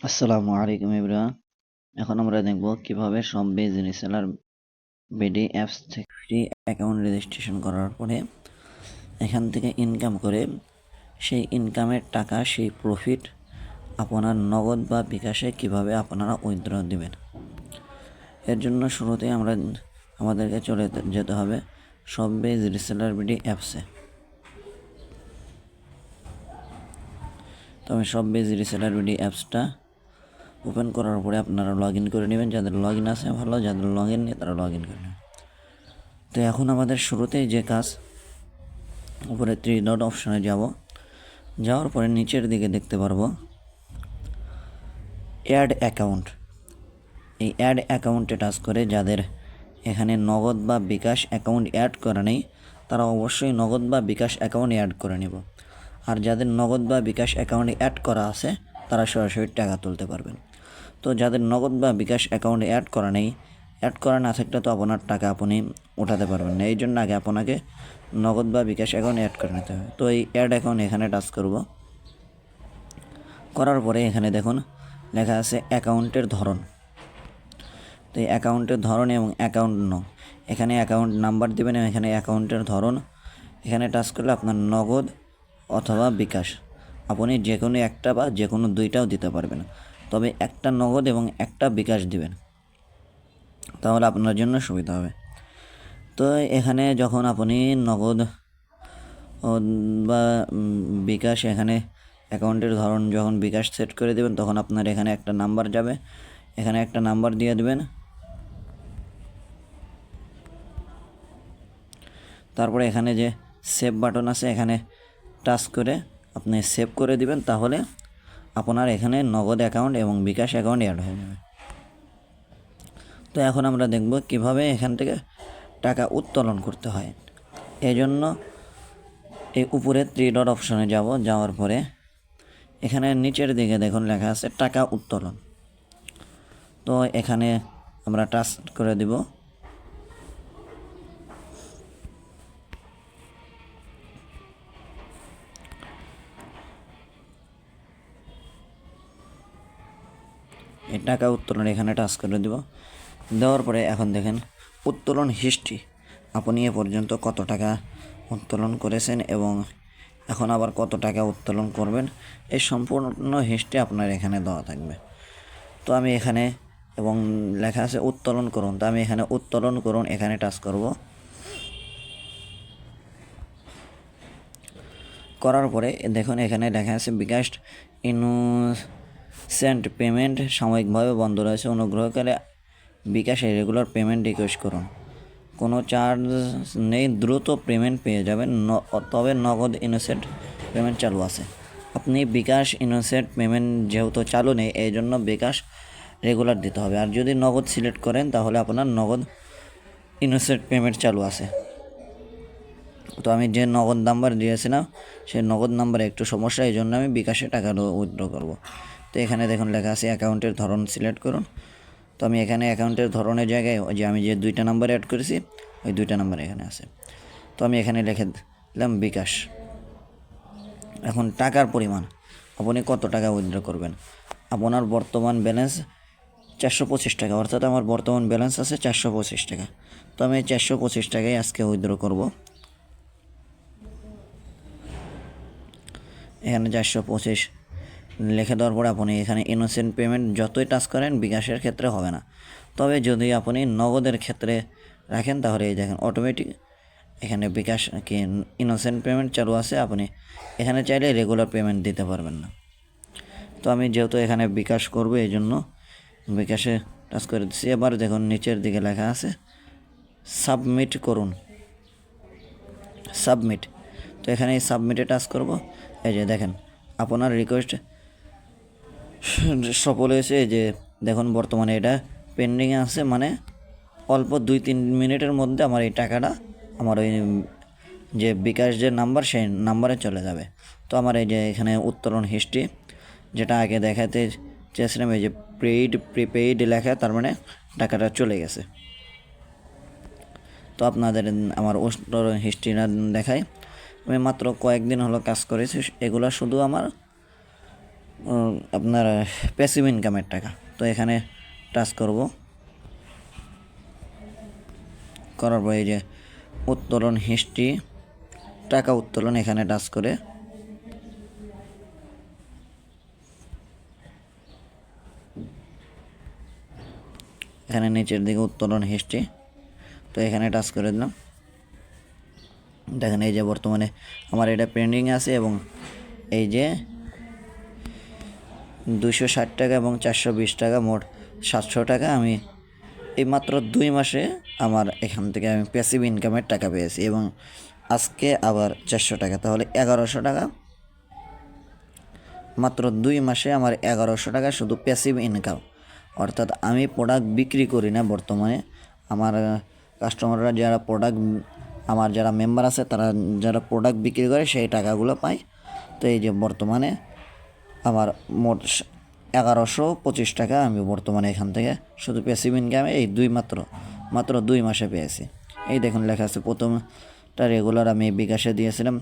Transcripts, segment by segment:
আসসালামু আলাইকুম এভরিওয়ান। এখন আমরা দেখব কিভাবে সব বিজনেস সেলার বিডি অ্যাপস থেকে ফ্রি অ্যাকাউন্ট রেজিস্ট্রেশন করার পরে এখান থেকে ইনকাম করে সেই ইনকামের টাকা সেই প্রফিট আপনার নগদ বা বিকাশে কিভাবে আপনারা উইথড্র দিবেন। এর জন্য শুরুতেই আমাদেরকে চলে যেতে হবে সব বিজনেস সেলার বিডি অ্যাপসে। তো আমি সব বিজনেস সেলার বিডি অ্যাপসটা ওপেন করার পরে আপনারা লগ ইন করে নেবেন। যাদের লগ ইন আছে ভালো, যাদের লগ ইন নেই তারা লগ ইন করে নেবেন। তো এখন আমাদের শুরুতেই যে কাজ, উপরে 3 ডট অপশনে যাওয়ার পরে নিচের দিকে দেখতে পারবো অ্যাড অ্যাকাউন্ট। এই অ্যাড অ্যাকাউন্টে টাচ করে যাদের এখানে নগদ বা বিকাশ অ্যাকাউন্ট অ্যাড করা নেই তারা অবশ্যই নগদ বা বিকাশ অ্যাকাউন্ট অ্যাড করে নেব। আর যাদের নগদ বা বিকাশ অ্যাকাউন্ট অ্যাড করা আছে তারা সরাসরি টাকা তুলতে পারবেন। তো যাদের নগদ বা বিকাশ অ্যাকাউন্ট অ্যাড করা নেই, অ্যাড করা না থাকলে তো আপনার টাকা আপনি উঠাতে পারবেন না। এই জন্য আগে আপনাকে নগদ বা বিকাশ অ্যাকাউন্ট অ্যাড করে নিতে হবে। তো এই অ্যাড অ্যাকাউন্ট এখানে টাচ করব। করার পরে এখানে দেখুন লেখা আছে অ্যাকাউন্টের ধরন। তো এই অ্যাকাউন্টের ধরন এবং অ্যাকাউন্ট নং, এখানে অ্যাকাউন্ট নাম্বার দেবেন এবং এখানে অ্যাকাউন্টের ধরন। এখানে টাচ করলে আপনার নগদ অথবা বিকাশ আপনি যে কোনো একটা বা যে কোনো দুইটাও দিতে পারবেন, তবে একটা নগদ এবং একটা বিকাশ দিবেন, তাহলে আপনার জন্য সুবিধা হবে। তো এখানে যখন আপনি নগদ বা বিকাশ, এখানে অ্যাকাউন্টের ধরন যখন বিকাশ সেট করে দেবেন তখন আপনার এখানে একটা নাম্বার যাবে, এখানে একটা নাম্বার দিয়ে দেবেন। তারপরে এখানে যে সেভ বাটন আছে এখানে টাচ করে আপনি সেভ করে দিবেন, তাহলে আপনার এখানে নগদ অ্যাকাউন্ট এবং বিকাশ অ্যাকাউন্ট অ্যাড হয়ে যাবে। তো এখন আমরা দেখব কিভাবে এখান থেকে টাকা উত্তোলন করতে হয়। এই জন্য এই উপরে 3 ডট অপশনে যাওয়ার পরে এখানে নিচের দিকে দেখুন লেখা আছে টাকা উত্তোলন। তো এখানে আমরা টাচ করে দিব। এই টাকা উত্তোলন এখানে টাচ করে দিব। দেওয়ার পরে এখন দেখেন উত্তোলন হিস্ট্রি, আপনি এ পর্যন্ত কত টাকা উত্তোলন করেছেন এবং এখন আবার কত টাকা উত্তোলন করবেন, এই সম্পূর্ণ হিস্ট্রি আপনার এখানে দেওয়া থাকবে। তো আমি এখানে এবং লেখা আছে উত্তোলন করুন, তো আমি এখানে উত্তোলন করুন এখানে টাচ করব। করার পরে দেখুন এখানে লেখা আছে বিকাশ ইনোসেন্ট পেমেন্ট সাময়িকভাবে বন্ধ রয়েছে, অনুগ্রহ করে বিকাশে রেগুলার পেমেন্ট রিকোয়েস্ট করুন। কোনো চার্জ নেই, দ্রুত পেমেন্ট পেয়ে যাবেন, তবে নগদ ইনোসেন্ট পেমেন্ট চালু আছে। আপনি বিকাশ ইনোসেন্ট পেমেন্ট যেহেতু চালু নেই এই জন্য বিকাশ রেগুলার দিতে হবে, আর যদি নগদ সিলেক্ট করেন তাহলে আপনার নগদ ইনোসেন্ট পেমেন্ট চালু আছে। তো আমি যে নগদ নাম্বার দিয়েছিলাম সেই নগদ নাম্বারে একটু সমস্যা, এই জন্য আমি বিকাশে টাকা উইথড্র করব। তো এখানে দেখুন লেখা আছে অ্যাকাউন্টের ধরন সিলেক্ট করুন। তো আমি এখানে অ্যাকাউন্টের ধরনের জায়গায় যে আমি যে 2টা নাম্বার অ্যাড করেছি ওই 2টা নাম্বার এখানে আছে। তো আমি এখানে লিখে দিলাম বিকাশ। এখন টাকার পরিমাণ, আপনি কত টাকা উইথড্র করবেন। আপনার বর্তমান ব্যালেন্স 425 টাকা, অর্থাৎ আমার বর্তমান ব্যালেন্স আছে 425 টাকা। তো আমি 425 টাকায় আজকে উইথড্র করব। এখানে 425 লিখে দেওয়ার পরে আপনি এখানে ইনোসেন্ট পেমেন্ট যতই টাচ করেন বিকাশের ক্ষেত্রে হবে না, তবে যদি আপনি নগদের ক্ষেত্রে রাখেন তাহলে এই দেখেন অটোমেটিক এখানে বিকাশ কি ইনোসেন্ট পেমেন্ট চালু আছে, আপনি এখানে চাইলে রেগুলার পেমেন্ট দিতে পারবেন না। তো আমি যেহেতু এখানে বিকাশ করব এই জন্য বিকাশে টাচ করে দিচ্ছি। এবার দেখুন নিচের দিকে লেখা আছে সাবমিট করুন, সাবমিট। তো এখানে এই সাবমিটে টাচ করব। এই যে দেখেন আপনার রিকোয়েস্ট সফল হয়েছে। এই যে দেখুন বর্তমানে এটা পেন্ডিংয়ে আছে, মানে অল্প 2-3 মিনিটের মধ্যে আমার এই টাকাটা আমার ওই যে বিকাশ যে নাম্বার সেই নাম্বারে চলে যাবে। তো আমার এই যে এখানে উত্তোলন হিস্ট্রি যেটা আগে দেখাতে চেয়েছিলাম, এই যে প্রিপেইড লেখা, তার মানে টাকাটা চলে গেছে। তো আপনাদের আমার উত্তোলন হিস্ট্রিটা দেখাই। আমি মাত্র কয়েকদিন হলো কাজ করেছি, এগুলো শুধু আমার আপনার প্যাসিভ ইনকামের টাকা। তো এখানে টাচ করব, করার পর এই যে উত্তোলন হিস্ট্রি, টাকা উত্তোলন, এখানে টাচ করে এখানে নিচের দিকে উত্তোলন হিস্ট্রি, তো এখানে টাচ করে দিলাম। দেখেন এই যে বর্তমানে আমার এটা পেন্ডিং আছে এবং এই যে 260 টাকা এবং 420 টাকা, মোট 700 টাকা আমি এই মাত্র 2 মাসে আমার এখান থেকে আমি প্যাসিভ ইনকামের টাকা পেয়েছি এবং আজকে আবার 400 টাকা, তাহলে 1100 টাকা। মাত্র 2 মাসে আমার 1100 টাকা শুধু প্যাসিভ ইনকাম। অর্থাৎ আমি প্রোডাক্ট বিক্রি করি না, বর্তমানে আমার কাস্টমাররা যারা প্রোডাক্ট, আমার যারা মেম্বার আছে তারা যারা প্রোডাক্ট বিক্রি করে সেই টাকাগুলো পায়। তো এই যে বর্তমানে আমার মোট 1125 টাকা আমি বর্তমানে এখান থেকে শুধু প্যাসিভ ইনকামে এই মাত্র 2 মাসে পেয়েছি। এই দেখুন লেখা আছে, প্রথমটা রেগুলার আমি বিকাশে দিয়েছিলাম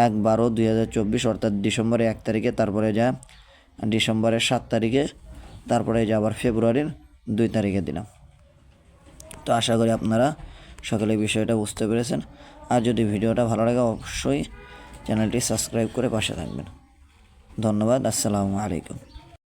1/12/2024, অর্থাৎ ডিসেম্বরের 1 তারিখে, তারপরে যা ডিসেম্বরের 7 তারিখে, তারপরে যা আবার ফেব্রুয়ারির 2 তারিখে দিলাম। তো আশা করি আপনারা সকলে বিষয়টা বুঝতে পেরেছেন। আর যদি ভিডিওটা ভালো লাগে অবশ্যই চ্যানেলটি সাবস্ক্রাইব করে পাশে থাকবেন। ধন্যবাদ। আসসালামু আলাইকুম।